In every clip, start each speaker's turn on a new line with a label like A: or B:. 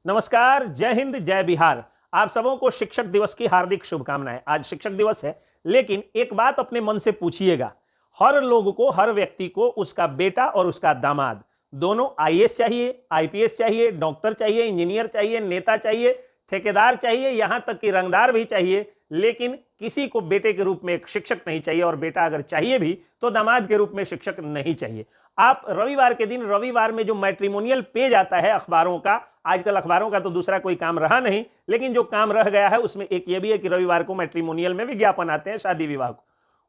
A: नमस्कार, जय हिंद, जय बिहार। आप सबों को शिक्षक दिवस की हार्दिक शुभकामनाएं। आज शिक्षक दिवस है, लेकिन एक बात अपने मन से पूछिएगा। हर लोग को, हर व्यक्ति को उसका बेटा और उसका दामाद दोनों आईएएस चाहिए, आईपीएस चाहिए, डॉक्टर चाहिए, इंजीनियर चाहिए, नेता चाहिए, ठेकेदार चाहिए, यहां तक कि रंगदार भी चाहिए। लेकिन किसी को बेटे के रूप में एक शिक्षक नहीं चाहिए, और बेटा अगर चाहिए भी तो दामाद के रूप में शिक्षक नहीं चाहिए। आप रविवार के दिन, रविवार में जो मैट्रिमोनियल पेज आता है अखबारों का, आजकल अखबारों का तो दूसरा कोई काम रहा नहीं, लेकिन जो काम रह गया है उसमें एक ये भी है कि रविवार को मैट्रिमोनियल में विज्ञापन आते हैं शादी विवाह को।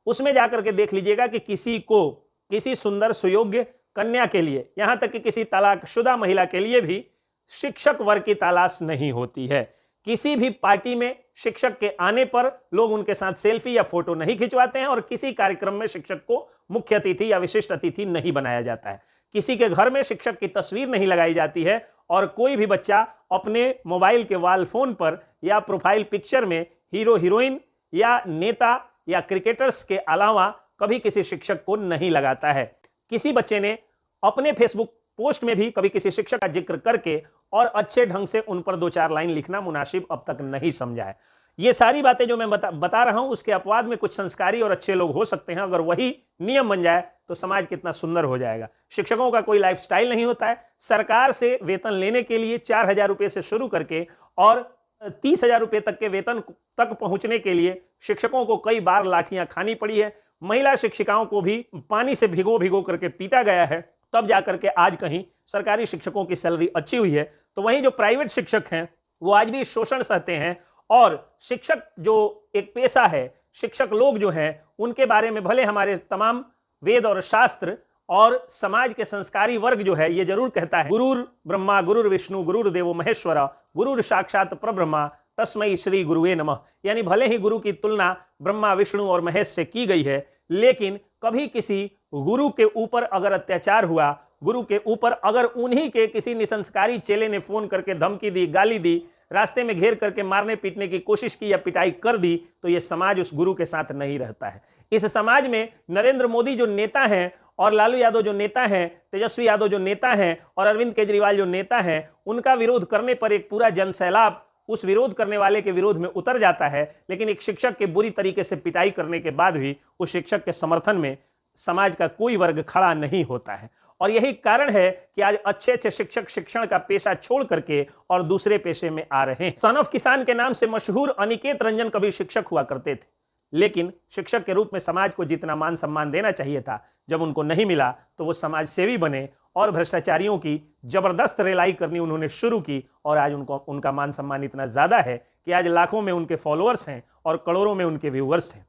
A: उसमें जाकर के देख लीजिएगा कि किसी को, किसी सुंदर सुयोग्य कन्या के लिए, यहां तक कि किसी तलाकशुदा महिला के लिए भी शिक्षक वर्ग की तलाश नहीं होती है। किसी भी पार्टी में शिक्षक के आने पर लोग उनके साथ सेल्फी या फोटो नहीं खिंचवाते हैं, और किसी कार्यक्रम में शिक्षक को मुख्य अतिथि या विशिष्ट अतिथि नहीं बनाया जाता है। किसी के घर में शिक्षक की तस्वीर नहीं लगाई जाती है, और कोई भी बच्चा अपने मोबाइल के वाल फोन पर या प्रोफाइल पिक्चर में हीरो हीरोइन या नेता या क्रिकेटर्स के अलावा कभी किसी शिक्षक को नहीं लगाता है। किसी बच्चे ने अपने फेसबुक पोस्ट में भी कभी किसी शिक्षक का जिक्र करके और अच्छे ढंग से उन पर 2-4 लाइन लिखना मुनासिब अब तक नहीं समझा है। ये सारी बातें जो मैं बता रहा हूं, उसके अपवाद में कुछ संस्कारी और अच्छे लोग हो सकते हैं। अगर वही नियम बन जाए तो समाज कितना सुंदर हो जाएगा। शिक्षकों का कोई लाइफस्टाइल नहीं होता है। सरकार से वेतन लेने के लिए 4,000 रुपये से शुरू करके और 30,000 रुपये तक के वेतन तक पहुंचने के लिए शिक्षकों को कई बार लाठियां खानी पड़ी है। महिला शिक्षिकाओं को भी पानी से भिगो भिगो करके पीटा गया है, तब जाकर के आज कहीं सरकारी शिक्षकों की सैलरी अच्छी हुई है। तो वहीं जो प्राइवेट शिक्षक हैं वो आज भी शोषण सहते हैं। और शिक्षक जो एक पेशा है, शिक्षक लोग जो हैं, उनके बारे में भले हमारे तमाम वेद और शास्त्र और समाज के संस्कारी वर्ग जो है ये जरूर कहता है, गुरुर ब्रह्मा गुरुर विष्णु गुरुर्देवो महेश्वर गुरुर साक्षात परब्रह्मा तस्मै श्री गुरुवे नमः। यानी भले ही गुरु की तुलना ब्रह्मा विष्णु और महेश से की गई है, लेकिन कभी किसी गुरु के ऊपर अगर अत्याचार हुआ, गुरु के ऊपर अगर उन्हीं के किसी निसंस्कारी चेले ने फोन करके धमकी दी, गाली दी, रास्ते में घेर करके मारने पीटने की कोशिश की या पिटाई कर दी, तो यह समाज उस गुरु के साथ नहीं रहता है। इस समाज में नरेंद्र मोदी जो नेता हैं, और लालू यादव जो नेता हैं, तेजस्वी यादव जो नेता हैं, और अरविंद केजरीवाल जो नेता हैं, उनका विरोध करने पर एक पूरा जनसैलाब उस विरोध करने वाले के विरोध में उतर जाता है। लेकिन एक शिक्षक के बुरी तरीके से पिटाई करने के बाद भी उस शिक्षक के समर्थन में समाज का कोई वर्ग खड़ा नहीं होता है। और यही कारण है कि आज अच्छे अच्छे शिक्षक शिक्षण का पेशा छोड़ करके और दूसरे पेशे में आ रहे हैं। सन ऑफ किसान के नाम से मशहूर अनिकेत रंजन कभी शिक्षक हुआ करते थे, लेकिन शिक्षक के रूप में समाज को जितना मान सम्मान देना चाहिए था, जब उनको नहीं मिला तो वो समाज सेवी बने और भ्रष्टाचारियों की जबरदस्त रेलाई करनी उन्होंने शुरू की। और आज उनका मान सम्मान इतना ज्यादा है कि आज लाखों में उनके फॉलोअर्स हैं और करोड़ों में उनके व्यूअर्स हैं।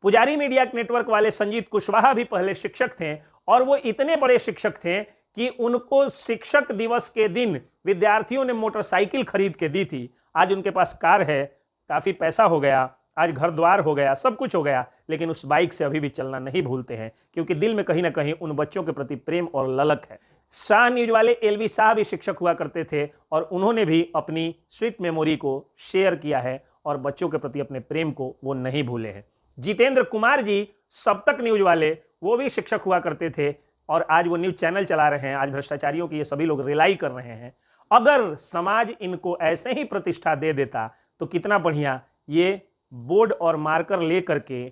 A: पुजारी मीडिया नेटवर्क वाले संजीत कुशवाहा भी पहले शिक्षक थे, और वो इतने बड़े शिक्षक थे कि उनको शिक्षक दिवस के दिन विद्यार्थियों ने मोटरसाइकिल खरीद के दी थी। आज उनके पास कार है, काफी पैसा हो गया, आज घर द्वार हो गया, सब कुछ हो गया, लेकिन उस बाइक से अभी भी चलना नहीं भूलते हैं, क्योंकि दिल में कहीं ना कहीं उन बच्चों के प्रति प्रेम और ललक है। शाह न्यूज वाले एलवी शाह भी शिक्षक हुआ करते थे, और उन्होंने भी अपनी स्वीट मेमोरी को शेयर किया है और बच्चों के प्रति अपने प्रेम को वो नहीं भूले हैं। जितेंद्र कुमार जी सब तक न्यूज वाले, वो भी शिक्षक हुआ करते थे, और आज वो न्यूज चैनल चला रहे हैं। आज भ्रष्टाचारियों की ये सभी लोग रिलाई कर रहे हैं। अगर समाज इनको ऐसे ही प्रतिष्ठा दे देता तो कितना बढ़िया, ये बोर्ड और मार्कर लेकर के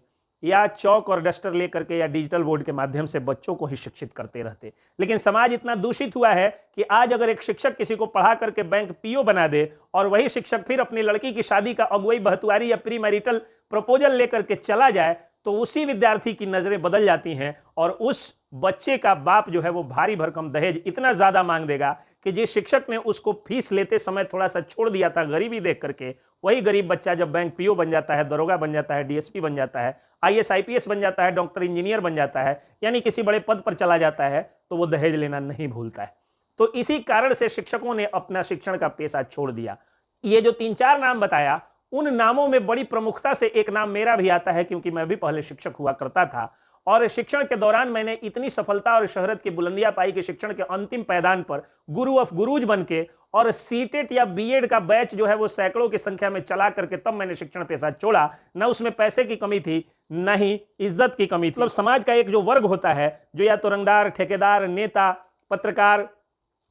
A: या चौक और डस्टर लेकर के या डिजिटल बोर्ड के माध्यम से बच्चों को ही शिक्षित करते रहते। लेकिन समाज इतना दूषित हुआ है कि आज अगर एक शिक्षक किसी को पढ़ा करके बैंक पीओ बना दे, और वही शिक्षक फिर अपनी लड़की की शादी का अगुवाई, बहतुआरी या प्री मैरिटल प्रपोजल लेकर के चला जाए, तो उसी विद्यार्थी की नजरें बदल जाती हैं, और उस बच्चे का बाप जो है वो भारी भरकम दहेज इतना ज्यादा मांग देगा कि जिस शिक्षक ने उसको फीस लेते समय थोड़ा सा छोड़ दिया था गरीबी देख करके, वही गरीब बच्चा जब बैंक पीओ बन जाता है, दरोगा बन जाता है, डीएसपी बन जाता है, आईएएस आईपीएस बन जाता है, डॉक्टर इंजीनियर बन जाता है, यानी किसी बड़े पद पर चला जाता है, तो वो दहेज लेना नहीं भूलता है। तो इसी कारण से शिक्षकों ने अपना शिक्षण का पेशा छोड़ दिया। ये जो 3-4 नाम बताया, उन नामों में बड़ी प्रमुखता से एक नाम मेरा भी आता है, क्योंकि मैं भी पहले शिक्षक हुआ करता था, और शिक्षण के दौरान मैंने इतनी सफलता और शोहरत की बुलंदियां पाई कि शिक्षण के अंतिम पैदान पर गुरु ऑफ गुरुज बन के, और सीटेट या बीएड का बैच जो है वो सैकड़ों की संख्या में चला करके तब मैंने शिक्षण पेशा छोड़ा। न उसमें पैसे की कमी थी, न ही इज्जत की कमी थी। मतलब समाज का एक जो वर्ग होता है, जो या तो रंगदार, ठेकेदार, नेता, पत्रकार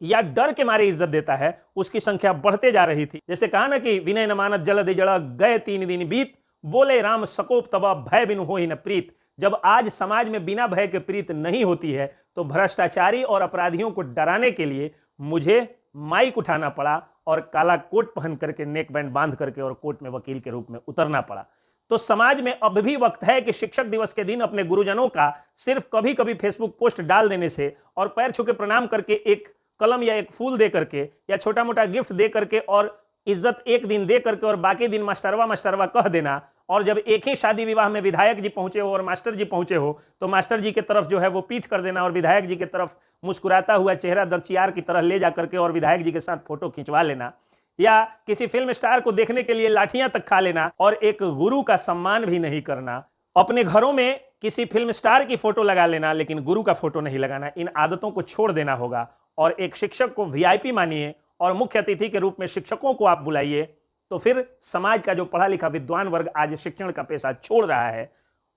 A: या डर के मारे इज्जत देता है, उसकी संख्या बढ़ते जा रही थी। जैसे कहा ना कि विनय न मानत जलद जड़ गए 3 दिन बीत, बोले राम सकोप तब भय बिनु होहि न प्रीत। जब आज समाज में बिना भय के प्रीत नहीं होती है तो भ्रष्टाचारी और अपराधियों को डराने के लिए मुझे माइक उठाना पड़ा और काला कोट पहन करके, नेक बैंड बांध करके और कोर्ट में वकील के रूप में उतरना पड़ा। तो समाज में अब भी वक्त है कि शिक्षक दिवस के दिन अपने गुरुजनों का सिर्फ कभी कभी फेसबुक पोस्ट डाल देने से और पैर छू के प्रणाम करके एक कलम या एक फूल दे करके या छोटा मोटा गिफ्ट दे करके और इज्जत एक दिन दे करके और बाकी दिन मास्टरवा मास्टरवा कह देना, और जब एक ही शादी विवाह में विधायक जी पहुंचे हो और मास्टर जी पहुंचे हो तो मास्टर जी की तरफ जो है वो पीठ कर देना और विधायक जी की तरफ मुस्कुराता हुआ चेहरा दरचियार की तरह ले जाकर के और विधायक जी के साथ फोटो खिंचवा लेना, या किसी फिल्म स्टार को देखने के लिए लाठियां तक खा लेना और एक गुरु का सम्मान भी नहीं करना। अपने घरों में किसी फिल्म स्टार की फोटो लगा लेना लेकिन गुरु का फोटो नहीं लगाना। इन आदतों को छोड़ देना होगा और एक शिक्षक को वीआईपी मानिए और मुख्य अतिथि के रूप में शिक्षकों को आप बुलाइए, तो फिर समाज का जो पढ़ा लिखा विद्वान वर्ग आज शिक्षण का पेशा छोड़ रहा है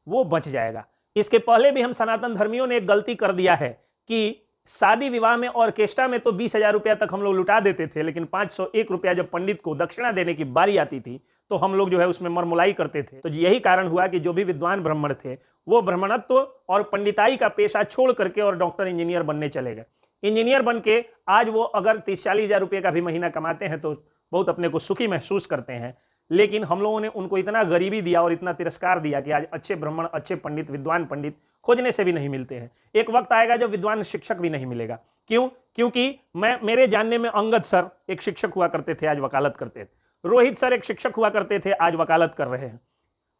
A: वो बच जाएगा। इसके पहले भी हम सनातन धर्मियों ने एक गलती कर दिया है कि शादी विवाह में ऑर्केस्ट्रा में तो 20,000 रुपया तक हम लोग लुटा देते थे, लेकिन 501 रुपया जब पंडित को दक्षिणा देने की बारी आती थी तो हम लोग जो है उसमें मरमुलाई करते थे। तो यही कारण हुआ कि जो भी विद्वान ब्राह्मण थे वो ब्राह्मणत्व और पंडिताई का पेशा छोड़ करके और डॉक्टर इंजीनियर बनने चले गए। इंजीनियर बन के आज वो अगर 30-40 हजार रुपये का भी महीना कमाते हैं तो बहुत अपने को सुखी महसूस करते हैं, लेकिन हम लोगों ने उनको इतना गरीबी दिया और इतना तिरस्कार दिया कि आज अच्छे ब्राह्मण, अच्छे पंडित, विद्वान पंडित खोजने से भी नहीं मिलते हैं। एक वक्त आएगा जब विद्वान शिक्षक भी नहीं मिलेगा। क्यों? क्योंकि मेरे जानने में अंगद सर एक शिक्षक हुआ करते थे, आज वकालत करते थे। रोहित सर एक शिक्षक हुआ करते थे, आज वकालत कर रहे हैं।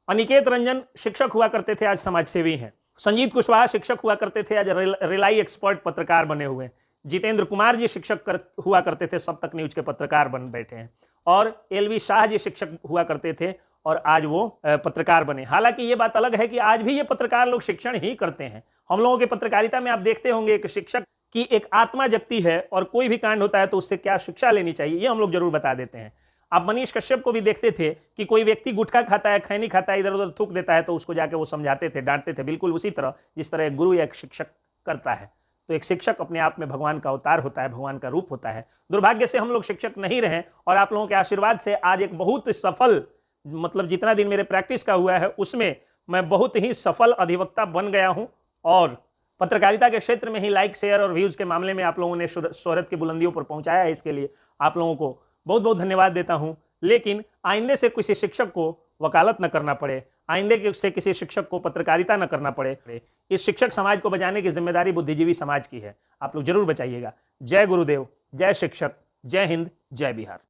A: अनिकेत रंजन शिक्षक हुआ करते थे, आज समाजसेवी हैं। संजीत कुशवाहा शिक्षक हुआ करते थे, आज रिलाई एक्सपर्ट पत्रकार बने हुए। जितेंद्र कुमार जी शिक्षक हुआ करते थे, सब तक न्यूज के पत्रकार बन बैठे हैं। और एलवी शाह जी शिक्षक हुआ करते थे और आज वो पत्रकार बने। हालांकि ये बात अलग है कि आज भी ये पत्रकार लोग शिक्षण ही करते हैं। हम लोगों के पत्रकारिता में आप देखते होंगे कि शिक्षक की एक आत्मा जगती है और कोई भी कांड होता है तो उससे क्या शिक्षा लेनी चाहिए ये हम लोग जरूर बता देते हैं। आप मनीष कश्यप को भी देखते थे कि कोई व्यक्ति गुटखा खाता है, खैनी खाता है, इधर उधर थूक देता है तो उसको जाके वो समझाते थे, डांटते थे, बिल्कुल उसी तरह जिस तरह एक गुरु या एक शिक्षक करता है। तो एक शिक्षक अपने आप में भगवान का अवतार होता है, भगवान का रूप होता है। दुर्भाग्य से हम लोग शिक्षक नहीं रहे और आप लोगों के आशीर्वाद से आज एक बहुत सफल, मतलब जितना दिन मेरे प्रैक्टिस का हुआ है उसमें मैं बहुत ही सफल अधिवक्ता बन गया हूं और पत्रकारिता के क्षेत्र में ही लाइक, शेयर और व्यूज के मामले में आप लोगों ने शोहरत की बुलंदियों पर पहुंचाया है। इसके लिए आप लोगों को बहुत बहुत धन्यवाद देता हूं। लेकिन आइंदे से किसी शिक्षक को वकालत न करना पड़े, आइंदे से किसी शिक्षक को पत्रकारिता न करना पड़े। इस शिक्षक समाज को बचाने की जिम्मेदारी बुद्धिजीवी समाज की है। आप लोग जरूर बचाइएगा। जय गुरुदेव, जय शिक्षक, जय हिंद, जय बिहार।